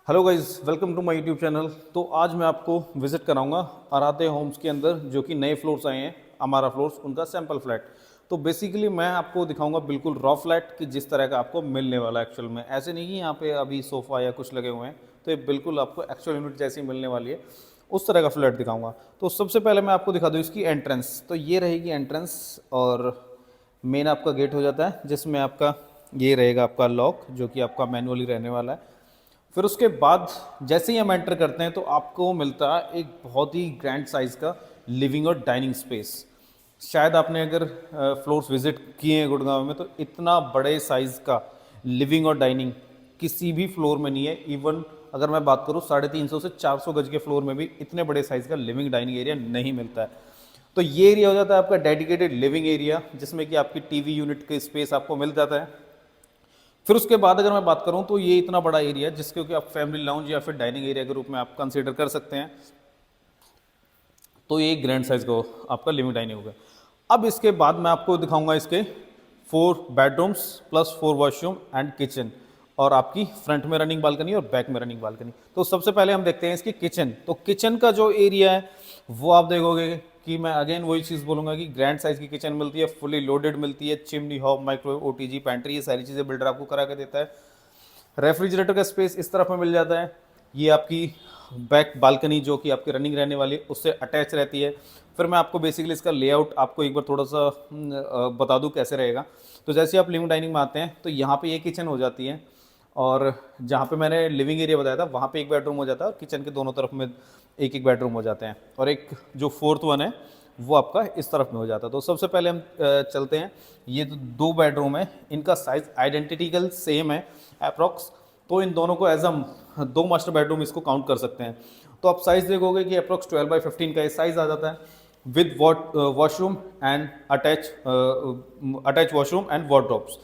Hello guys, welcome to my YouTube channel. तो आज मैं आपको विजिट कराऊंगा आराध्य होम्स के अंदर जो कि नए फ्लोर्स आए हैं, अमारा फ्लोर्स, उनका सैंपल फ्लैट। तो बेसिकली मैं आपको दिखाऊंगा बिल्कुल रॉ फ्लैट कि जिस तरह का आपको मिलने वाला है एक्चुअल में। ऐसे नहीं कि यहाँ पे अभी सोफ़ा या कुछ लगे हुए हैं, तो ये बिल्कुल आपको एक्चुअल यूनिट जैसी मिलने वाली है, उस तरह का फ्लैट दिखाऊंगा। तो सबसे पहले मैं आपको दिखा दूँ इसकी एंट्रेंस। तो ये रहेगी एंट्रेंस और मेन आपका गेट हो जाता है, जिसमें आपका ये रहेगा आपका लॉक, जो कि आपका मैनुअली रहने वाला है। फिर उसके बाद जैसे ही हम एंटर करते हैं तो आपको मिलता है एक बहुत ही ग्रैंड साइज़ का लिविंग और डाइनिंग स्पेस। शायद आपने अगर फ्लोर्स विजिट किए हैं गुड़गांव में, तो इतना बड़े साइज़ का लिविंग और डाइनिंग किसी भी फ्लोर में नहीं है। इवन अगर मैं बात करूँ 350 से 400 गज के फ्लोर में भी इतने बड़े साइज़ का लिविंग डाइनिंग एरिया नहीं मिलता है। तो ये एरिया हो जाता है आपका डेडिकेटेड लिविंग एरिया, जिसमें कि आपकी टीवी यूनिट के स्पेस आपको मिल जाता है। फिर उसके बाद अगर मैं बात करूं तो ये इतना बड़ा एरिया है जिसको कि आप फैमिली लाउंज या फिर डाइनिंग एरिया के रूप में आप कंसीडर कर सकते हैं। तो ये ग्रैंड साइज का आपका लिविंग डाइनिंग होगा। अब इसके बाद मैं आपको दिखाऊंगा इसके 4 bedrooms plus 4 washroom and kitchen, और आपकी फ्रंट में रनिंग बालकनी और बैक में रनिंग बालकनी। तो सबसे पहले हम देखते हैं इसकी किचन। तो किचन का जो एरिया है वो आप देखोगे कि मैं अगेन वही चीज़ बोलूँगा कि ग्रैंड साइज़ की किचन मिलती है, फुली लोडेड मिलती है, chimney, hob, microwave, OTG, pantry, ये सारी चीज़ें बिल्डर आपको करा के देता है। रेफ्रिजरेटर का स्पेस इस तरफ में मिल जाता है। ये आपकी बैक बालकनी जो कि आपकी रनिंग रहने वाली है उससे अटैच रहती है। फिर मैं आपको बेसिकली इसका लेआउट आपको एक बार थोड़ा सा बता दूं कैसे रहेगा। तो जैसे आप लिविंग डाइनिंग में आते हैं तो यहाँ पे ये किचन हो जाती है, और जहाँ पे मैंने लिविंग एरिया बताया था वहाँ पे एक बेडरूम हो जाता है, और किचन के दोनों तरफ में एक एक बेडरूम हो जाते हैं, और एक जो फोर्थ वन है वो आपका इस तरफ में हो जाता है। तो सबसे पहले हम चलते हैं। ये जो 2 बेडरूम है इनका साइज़ आइडेंटिकल सेम है अप्रॉक्स। तो इन दोनों को एज हम 2 मास्टर बेडरूम इसको काउंट कर सकते हैं। तो आप साइज़ देखोगे कि अप्रॉक्स 12x15 का ये साइज़ आ जाता है, with washroom and attach washroom and wardrobes.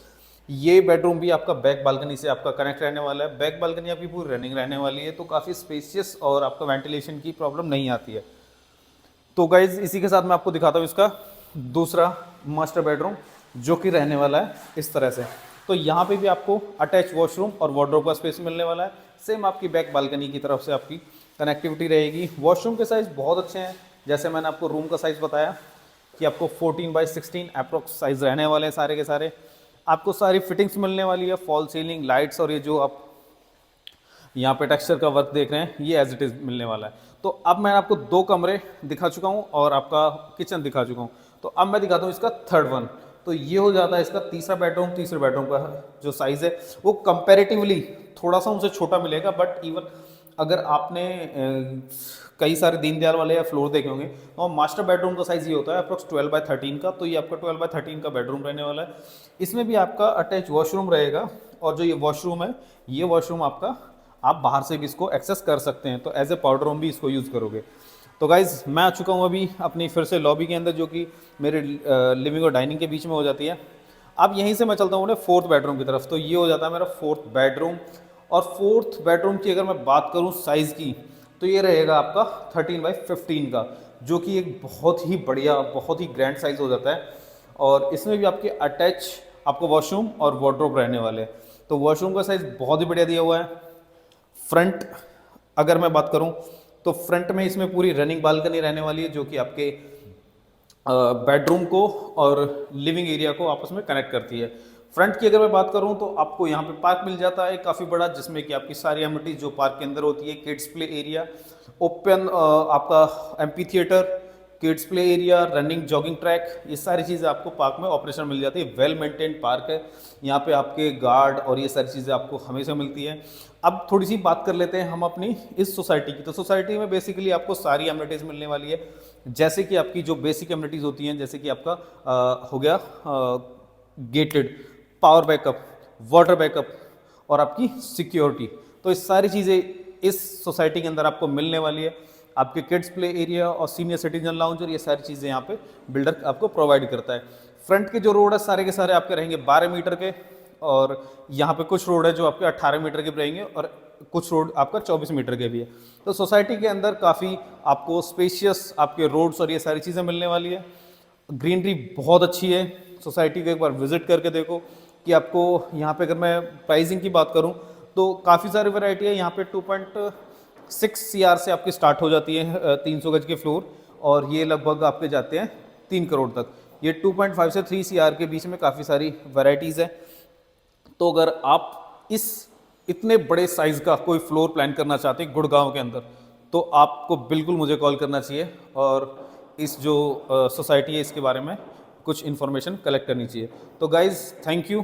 ये बेडरूम भी आपका बैक बालकनी से आपका कनेक्ट रहने वाला है। बैक बालकनी आपकी पूरी रनिंग रहने वाली है, तो काफ़ी स्पेशियस और आपका वेंटिलेशन की प्रॉब्लम नहीं आती है। तो गाइज इसी के साथ मैं आपको दिखाता हूँ इसका दूसरा मास्टर बेडरूम, जो कि रहने वाला है इस तरह से। तो यहाँ पे भी आपको अटैच वॉशरूम और वार्डरोब का स्पेस मिलने वाला है। सेम आपकी बैक बालकनी की तरफ से आपकी कनेक्टिविटी रहेगी। वॉशरूम के साइज़ बहुत अच्छे हैं, जैसे मैंने आपको रूम का साइज़ बताया कि आपको 14x16 अप्रोक्स साइज़ रहने वाले हैं सारे के सारे। आपको सारी फिटिंग्स मिलने वाली है, फॉल सीलिंग, लाइट्स, और ये जो आप यहाँ पे टेक्सचर का वर्क देख रहे हैं ये एज इट इज़ मिलने वाला है। तो अब मैं आपको 2 कमरे दिखा चुका हूँ और आपका किचन दिखा चुका हूँ। तो अब मैं दिखाता हूँ इसका थर्ड वन। तो ये हो जाता है इसका तीसरा बेडरूम। तीसरे बेडरूम का जो साइज़ है वो कंपैरेटिवली थोड़ा सा उनसे छोटा मिलेगा, बट इवन अगर आपने कई सारे दीनदयाल वाले या फ्लोर देखे होंगे तो मास्टर बेडरूम का साइज़ ये होता है अप्रोक्स 12x13 का। तो ये आपका 12x13 का बेडरूम रहने वाला है। इसमें भी आपका अटैच वॉशरूम रहेगा, और जो ये वॉशरूम है ये वॉशरूम आपका आप बाहर से भी इसको एक्सेस कर सकते हैं, तो एज ए पाउडर रूम भी इसको यूज़ करोगे। तो गाइज़ मैं आ चुका हूँ अभी अपनी फिर से लॉबी के अंदर, जो कि मेरे लिविंग और डाइनिंग के बीच में हो जाती है। अब यहीं से मैं चलता हूँ अपने 4th बेडरूम की तरफ। तो ये हो जाता है मेरा 4th बेडरूम, और 4th बेडरूम की अगर मैं बात करूँ साइज़ की, तो ये रहेगा आपका 13x15 का, जो कि एक बहुत ही बढ़िया, बहुत ही ग्रैंड साइज़ हो जाता है। और इसमें भी आपके अटैच आपको वॉशरूम और वार्डरोब रहने वाले हैं। तो वॉशरूम का साइज़ बहुत ही बढ़िया दिया हुआ है। फ्रंट अगर मैं बात करूं तो फ्रंट में इसमें पूरी रनिंग बालकनी रहने वाली है, जो कि आपके बेडरूम को और लिविंग एरिया को आपस में कनेक्ट करती है। फ्रंट की अगर मैं बात करूं तो आपको यहाँ पे पार्क मिल जाता है काफ़ी बड़ा, जिसमें कि आपकी सारी एमिनिटीज जो पार्क के अंदर होती है, किड्स प्ले एरिया, ओपन आपका amphi theatre, kids play area, running jogging track, ये सारी चीज़ें आपको पार्क में ऑपरेशन मिल जाती है। वेल मेंटेन्ड पार्क है, यहाँ पे आपके गार्ड और ये सारी चीज़ें आपको हमेशा मिलती है। अब थोड़ी सी बात कर लेते हैं हम अपनी इस सोसाइटी की। तो सोसाइटी में बेसिकली आपको सारी एमिनिटीज़ मिलने वाली है, जैसे कि आपकी जो बेसिक एमिनिटीज़ होती हैं, जैसे कि आपका हो गया gated, power backup, water backup, और आपकी सिक्योरिटी। तो इस सारी चीज़ें इस सोसाइटी के अंदर आपको मिलने वाली है। आपके किड्स प्ले एरिया और सीनियर सिटीजन लाउंज और ये सारी चीज़ें यहाँ पे बिल्डर आपको प्रोवाइड करता है। फ्रंट के जो रोड है सारे के सारे आपके रहेंगे 12 मीटर के, और यहाँ पे कुछ रोड है जो आपके 18 मीटर के रहेंगे, और कुछ रोड आपका 24 मीटर के भी है। तो सोसाइटी के अंदर काफ़ी आपको स्पेशियस आपके रोड्स और ये सारी चीज़ें मिलने वाली है। ग्रीनरी बहुत अच्छी है। सोसाइटी को एक बार विजिट करके देखो कि आपको यहाँ पे, अगर मैं प्राइसिंग की बात करूँ तो काफ़ी सारी वैरायटी है यहाँ पे। 2.6 CR से आपकी स्टार्ट हो जाती है 300 गज के फ्लोर, और ये लगभग आपके जाते हैं 3 करोड़ तक। ये 2.5 से 3 CR के बीच में काफ़ी सारी वैरायटीज़ है। तो अगर आप इस इतने बड़े साइज़ का कोई फ्लोर प्लान करना चाहते हैं गुड़गांव के अंदर, तो आपको बिल्कुल मुझे कॉल करना चाहिए और इस जो सोसाइटी है इसके बारे में कुछ इन्फॉर्मेशन कलेक्ट करनी चाहिए। तो गाइज़ थैंक यू।